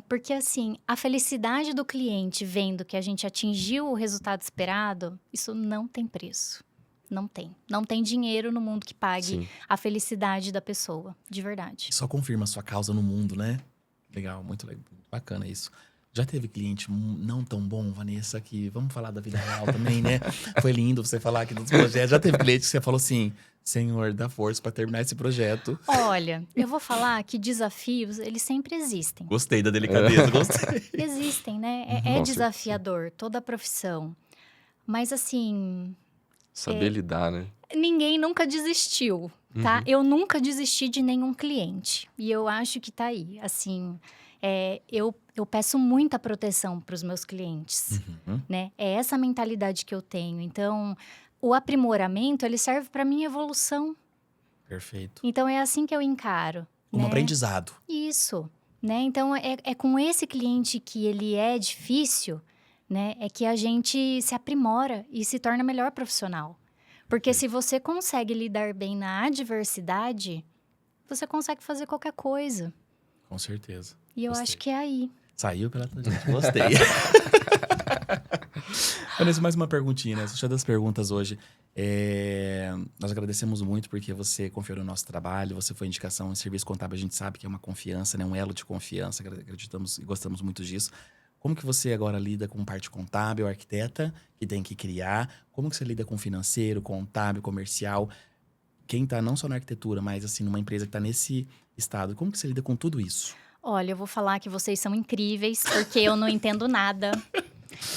Porque assim, a felicidade do cliente vendo que a gente atingiu o resultado esperado, isso não tem preço. Não tem. Não tem dinheiro no mundo que pague Sim. a felicidade da pessoa, de verdade. Só confirma a sua causa no mundo, né? Legal, muito legal. Bacana isso. Já teve cliente não tão bom, Vanessa, que vamos falar da vida real também, né? Foi lindo você falar aqui dos projetos. Já teve cliente que você falou assim, Senhor, dá força para terminar esse projeto. Olha, eu vou falar que desafios, eles sempre existem. Gostei da delicadeza, gostei. Existem, né? É Com desafiador, toda a profissão. Mas assim, Saber lidar, né? ninguém nunca desistiu, tá? Eu nunca desisti de nenhum cliente. E eu acho que tá aí. Assim, eu peço muita proteção para os meus clientes, né? É essa mentalidade que eu tenho. Então, o aprimoramento, ele serve para minha evolução. Perfeito. Então, é assim que eu encaro. Um né? aprendizado. Isso, né? Então, é com esse cliente que ele é difícil, né? É que a gente se aprimora e se torna melhor profissional. Porque se você consegue lidar bem na adversidade, você consegue fazer qualquer coisa. Com certeza. E eu Gostei. acho que é aí. Saiu pela tangente, gostei. Vanessa, mais uma perguntinha, né? Deixa das perguntas hoje. Nós agradecemos muito porque você confiou no nosso trabalho, você foi indicação em serviço contábil, a gente sabe que é uma confiança, né? Um elo de confiança, acreditamos e gostamos muito disso. Como que você agora lida com parte contábil, arquiteta, que tem que criar? Como que você lida com financeiro, contábil, comercial? Quem tá não só na arquitetura, mas assim, numa empresa que tá nesse estado, como que você lida com tudo isso? Olha, eu vou falar que vocês são incríveis, porque eu não entendo nada.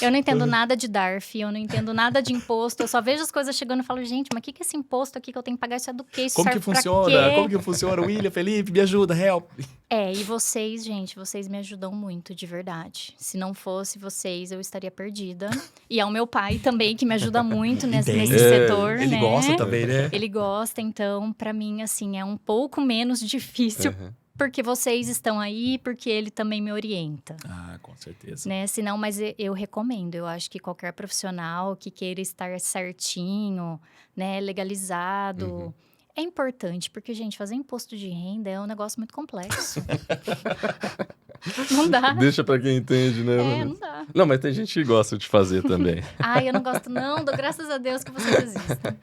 Eu não entendo nada de DARF, eu não entendo nada de imposto. Eu só vejo as coisas chegando e falo, gente, mas o que é esse imposto aqui que eu tenho que pagar? Isso é do quê? Isso Como que serve pra funciona? quê? Como que funciona? William, Felipe, me ajuda, help. E vocês, gente, vocês me ajudam muito, de verdade. Se não fosse vocês, eu estaria perdida. E é o meu pai também, que me ajuda muito nesse setor, Ele né? gosta também, né? Ele gosta, então, pra mim, assim, é um pouco menos difícil. Porque vocês estão aí, porque ele também me orienta. Ah, com certeza. Né? Senão, mas eu recomendo. Eu acho que qualquer profissional que queira estar certinho, né, legalizado, é importante. Porque, gente, fazer imposto de renda é um negócio muito complexo. Não dá. Deixa pra quem entende, né? Não dá. Não, mas tem gente que gosta de fazer também. Eu não gosto não. Dou graças a Deus que vocês existem.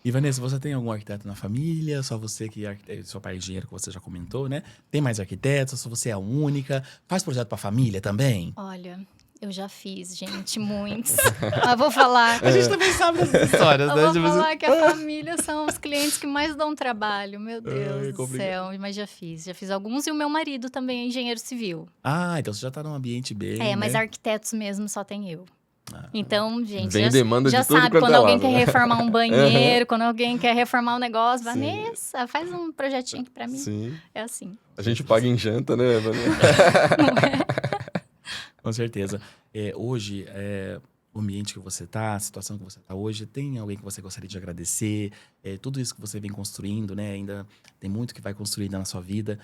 E, Vanessa, você tem algum arquiteto na família? Só você que é arquiteto, seu pai é engenheiro, que você já comentou, né? Tem mais arquitetos? Só você é a única? Faz projeto pra família também? Olha, eu já fiz, gente, muitos. Mas vou falar... A gente também sabe dessas histórias, né? Eu vou falar que a família são os clientes que mais dão trabalho. Meu Deus do céu. Mas já fiz. Já fiz alguns. E o meu marido também é engenheiro civil. Ah, então você já tá num ambiente bem, mas né? arquitetos mesmo só tem eu. Então, gente, Vem demanda já de tudo sabe, quanto quando é alguém lado, quer né? reformar um banheiro, quando alguém quer reformar um negócio, Vanessa, faz um projetinho aqui pra mim. Sim. É assim. A gente paga em janta, né, Vanessa? Com certeza. Hoje, o ambiente que você tá, a situação que você tá hoje, tem alguém que você gostaria de agradecer? Tudo isso que você vem construindo, né? Ainda tem muito que vai construir na sua vida.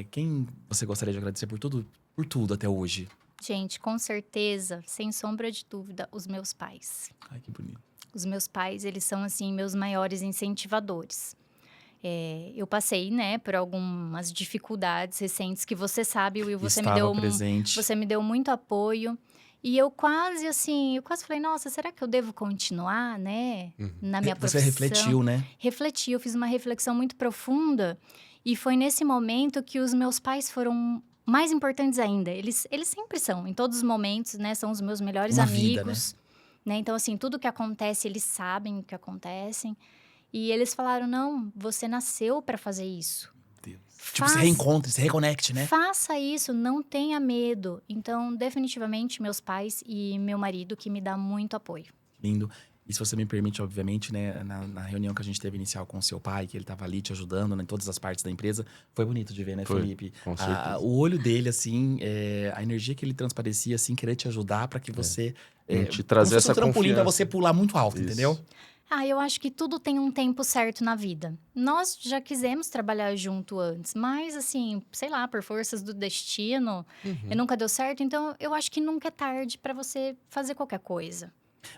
Quem você gostaria de agradecer por tudo até hoje? Gente, com certeza, sem sombra de dúvida, os meus pais. Ai, que bonito. Os meus pais, eles são, assim, meus maiores incentivadores. Eu passei, né, por algumas dificuldades recentes que você sabe, Will, você me deu muito apoio. E eu quase falei, nossa, será que eu devo continuar, né, na minha profissão? Você refletiu, né? Refleti, eu fiz uma reflexão muito profunda. E foi nesse momento que os meus pais foram mais importantes ainda. Eles sempre são, em todos os momentos, né, são os meus melhores amigos. Vida, né? Então, assim, tudo que acontece, eles sabem o que acontece. E eles falaram, não, você nasceu para fazer isso. Deus. Tipo, se reencontre, se reconecte, né? Faça isso, não tenha medo. Então, definitivamente, meus pais e meu marido que me dá muito apoio. Lindo. E se você me permite, obviamente, né, na reunião que a gente teve inicial com o seu pai, que ele estava ali te ajudando, né, em todas as partes da empresa, foi bonito de ver, né, Felipe? Com certeza. O olho dele, assim, a energia que ele transparecia, assim, querer te ajudar para que você... te trazer essa um trampolim para confiança. você pular muito alto, Isso. entendeu? Eu acho que tudo tem um tempo certo na vida. Nós já quisemos trabalhar junto antes, mas assim, sei lá, por forças do destino, nunca deu certo. Então, eu acho que nunca é tarde para você fazer qualquer coisa.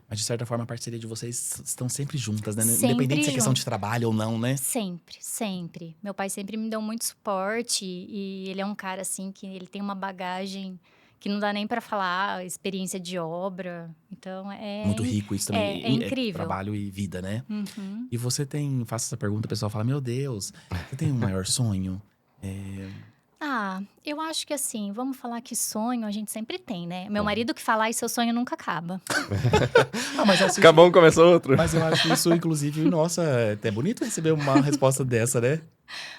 Mas, de certa forma, a parceria de vocês estão sempre juntas, né? Sempre Independente se é questão juntas. de trabalho ou não, né? Sempre, sempre. Meu pai sempre me deu muito suporte e ele é um cara, assim, que ele tem uma bagagem que não dá nem para falar, experiência de obra. Então, Muito rico isso também. É incrível. Trabalho e vida, né? Uhum. E você faça essa pergunta, o pessoal fala, meu Deus, você tem um maior sonho? Eu acho que assim, vamos falar que sonho a gente sempre tem, né? Meu marido que fala, seu sonho nunca acaba. Mas assim, Acabou, começa outro. Mas eu acho isso, inclusive, nossa, é até bonito receber uma resposta dessa, né?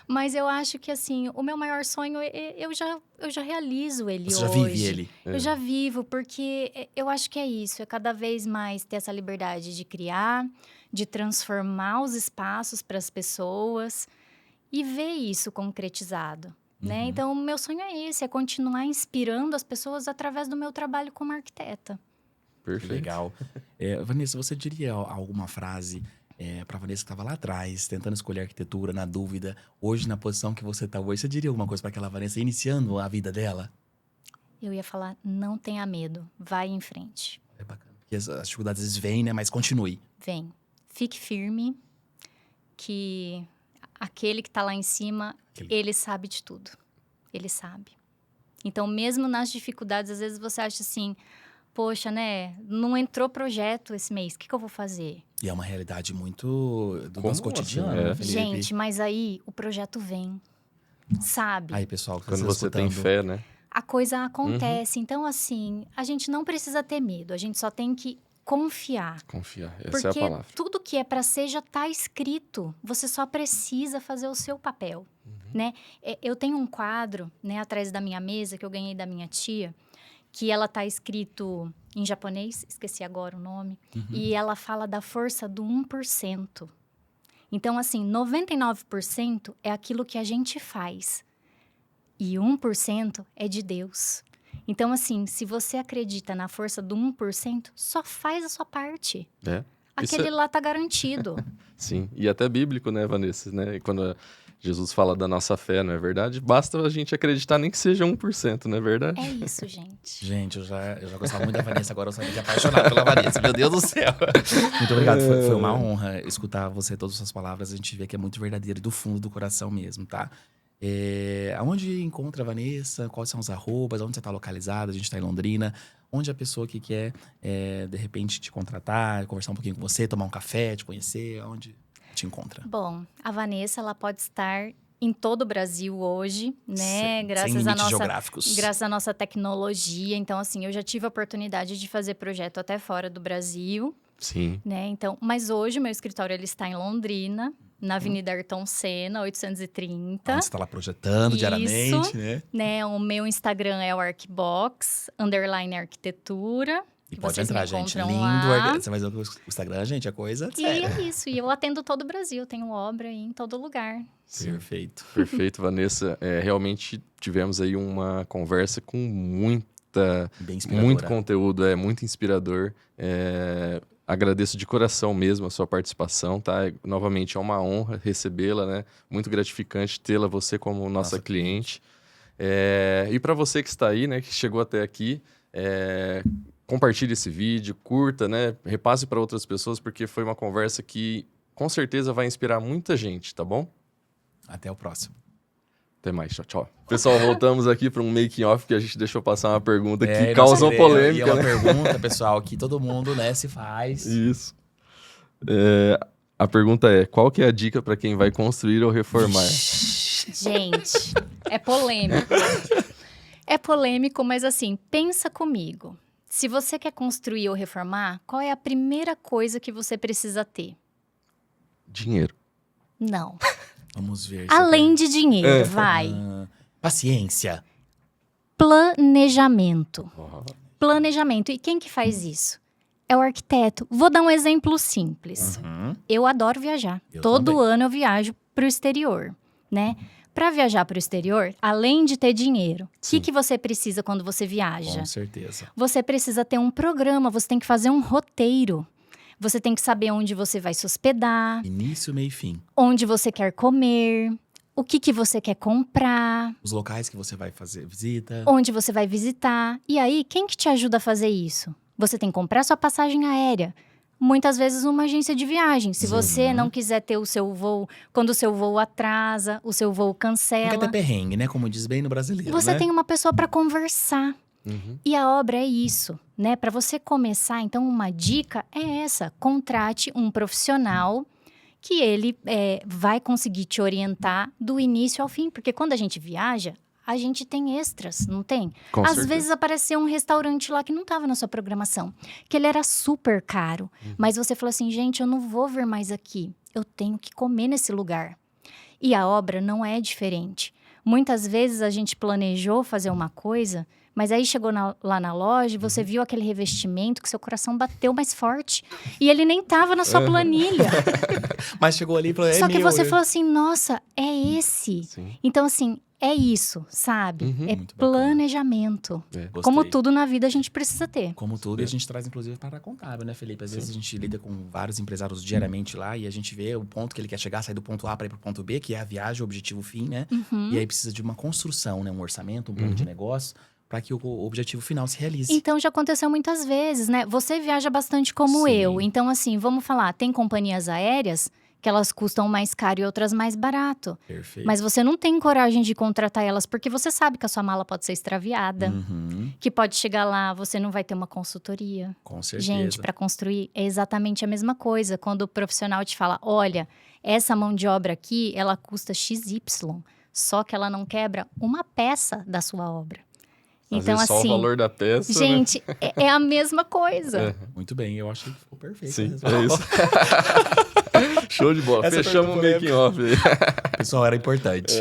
Mas eu acho que, assim, o meu maior sonho, eu já realizo ele Você hoje. já vive ele. Eu já vivo, porque eu acho que é isso. É cada vez mais ter essa liberdade de criar, de transformar os espaços para as pessoas e ver isso concretizado. Né? Então, o meu sonho é esse, é continuar inspirando as pessoas através do meu trabalho como arquiteta. Perfeito. Legal. Vanessa, você diria alguma frase para Vanessa que estava lá atrás, tentando escolher arquitetura, na dúvida, hoje na posição que você está hoje, você diria alguma coisa para aquela Vanessa iniciando a vida dela? Eu ia falar, não tenha medo, vai em frente. É bacana. Porque as dificuldades às vezes vêm, né? Mas continue. Vem. Fique firme, que aquele que está lá em cima, ele sabe de tudo. Ele sabe. Então, mesmo nas dificuldades, às vezes você acha assim, poxa, né? Não entrou projeto esse mês, o que eu vou fazer? E é uma realidade muito do nosso cotidiano, assim? né, Felipe? Gente, mas aí o projeto vem, sabe? Aí, pessoal, Quando você tem fé, né? A coisa acontece. Então, assim, a gente não precisa ter medo. A gente só tem que confiar. Confiar, essa Porque é a palavra. tudo que é para ser já está escrito. Você só precisa fazer o seu papel, né? Eu tenho um quadro, né, atrás da minha mesa, que eu ganhei da minha tia, que ela tá escrito em japonês, esqueci agora o nome, e ela fala da força do 1%. Então, assim, 99% é aquilo que a gente faz. E 1% é de Deus. Então, assim, se você acredita na força do 1%, só faz a sua parte. Aquele lá tá garantido. Sim, e até bíblico, né, Vanessa? Né? Quando Jesus fala da nossa fé, não é verdade? Basta a gente acreditar nem que seja 1%, não é verdade? É isso, gente. Gente, eu já gostava muito da Vanessa, agora eu saí de apaixonado pela Vanessa. Meu Deus do céu. Muito obrigado, foi uma honra escutar você, todas as suas palavras. A gente vê que é muito verdadeiro e do fundo do coração mesmo, tá? Aonde encontra a Vanessa? Quais são os arrobas? Onde você está localizada? A gente está em Londrina. Onde a pessoa que quer, de repente, te contratar, conversar um pouquinho com você, tomar um café, te conhecer, onde te encontra? Bom, a Vanessa, ela pode estar em todo o Brasil hoje, né? Sem limites geográficos. Graças à nossa tecnologia. Então, assim, eu já tive a oportunidade de fazer projeto até fora do Brasil. Sim. Né? Então, mas hoje o meu escritório ele está em Londrina, na Avenida Ayrton Senna, 830. Você está lá projetando diariamente, né? O meu Instagram é o Arquibox, _arquitetura. E pode entrar, gente. Lindo. Você vai ver o Instagram, gente, é coisa séria. E é isso. E eu atendo todo o Brasil. Tenho obra em todo lugar. Sim. Perfeito. Perfeito, Vanessa. Realmente tivemos aí uma conversa com muito conteúdo, muito inspirador. Agradeço de coração mesmo a sua participação, tá? Novamente, é uma honra recebê-la, né? Muito gratificante tê-la, você como nossa cliente. E para você que está aí, né? Que chegou até aqui, compartilhe esse vídeo, curta, né? Repasse para outras pessoas, porque foi uma conversa que com certeza vai inspirar muita gente, tá bom? Até o próximo. Até mais, tchau, tchau. Pessoal, voltamos aqui para um making off que a gente deixou passar uma pergunta que causou polêmica. E é uma pergunta, pessoal, que todo mundo, né, se faz. Isso. A pergunta é, qual que é a dica para quem vai construir ou reformar? Gente, é polêmico. É polêmico, mas assim, pensa comigo. Se você quer construir ou reformar, qual é a primeira coisa que você precisa ter? Dinheiro. Não. Vamos ver. Além de dinheiro, vai. Paciência. Planejamento. Planejamento. E quem que faz isso? É o arquiteto. Vou dar um exemplo simples. Eu adoro viajar. Todo ano eu viajo para o exterior, né? Para viajar para o exterior, além de ter dinheiro, o que você precisa quando você viaja? Com certeza. Você precisa ter um programa, você tem que fazer um roteiro. Você tem que saber onde você vai se hospedar. Início, meio e fim. Onde você quer comer. O que você quer comprar. Os locais que você vai fazer visita. Onde você vai visitar. E aí, quem que te ajuda a fazer isso? Você tem que comprar sua passagem aérea. Muitas vezes uma agência de viagem. Se você não quiser ter o seu voo, quando o seu voo atrasa, o seu voo cancela. Não quer ter perrengue, né? Como diz bem no brasileiro, Você tem uma pessoa para conversar. E a obra é isso, né? Para você começar, então, uma dica é essa. Contrate um profissional que ele vai conseguir te orientar do início ao fim. Porque quando a gente viaja, a gente tem extras, não tem? Às vezes apareceu um restaurante lá que não estava na sua programação. Que ele era super caro. Mas você falou assim, gente, eu não vou vir mais aqui. Eu tenho que comer nesse lugar. E a obra não é diferente. Muitas vezes a gente planejou fazer uma coisa... Mas aí chegou lá na loja e você viu aquele revestimento que seu coração bateu mais forte. E ele nem tava na sua planilha. Mas chegou ali e falou, Só que você falou assim, nossa, é esse. Sim. Então, assim, é isso, sabe? É Muito planejamento. Como tudo na vida a gente precisa ter. Como tudo, e a gente traz inclusive para a contábil, né, Felipe? Às vezes a gente lida com vários empresários diariamente lá e a gente vê o ponto que ele quer chegar, sair do ponto A para ir para o ponto B, que é a viagem, o objetivo fim, né? E aí precisa de uma construção, né? Um orçamento, um plano de negócio, para que o objetivo final se realize. Então, já aconteceu muitas vezes, né? Você viaja bastante como eu. Então, assim, vamos falar, tem companhias aéreas que elas custam mais caro e outras mais barato. Perfeito. Mas você não tem coragem de contratar elas porque você sabe que a sua mala pode ser extraviada. Que pode chegar lá, você não vai ter uma consultoria. Com certeza. Gente, para construir é exatamente a mesma coisa. Quando o profissional te fala, olha, essa mão de obra aqui, ela custa XY. Só que ela não quebra uma peça da sua obra. Às Então, vezes assim, só o valor da peça, gente, né? é a mesma coisa. Muito bem, eu acho que ficou perfeito. Sim, é isso. Show de bola. Fechamos o making off aí. Pessoal, era importante.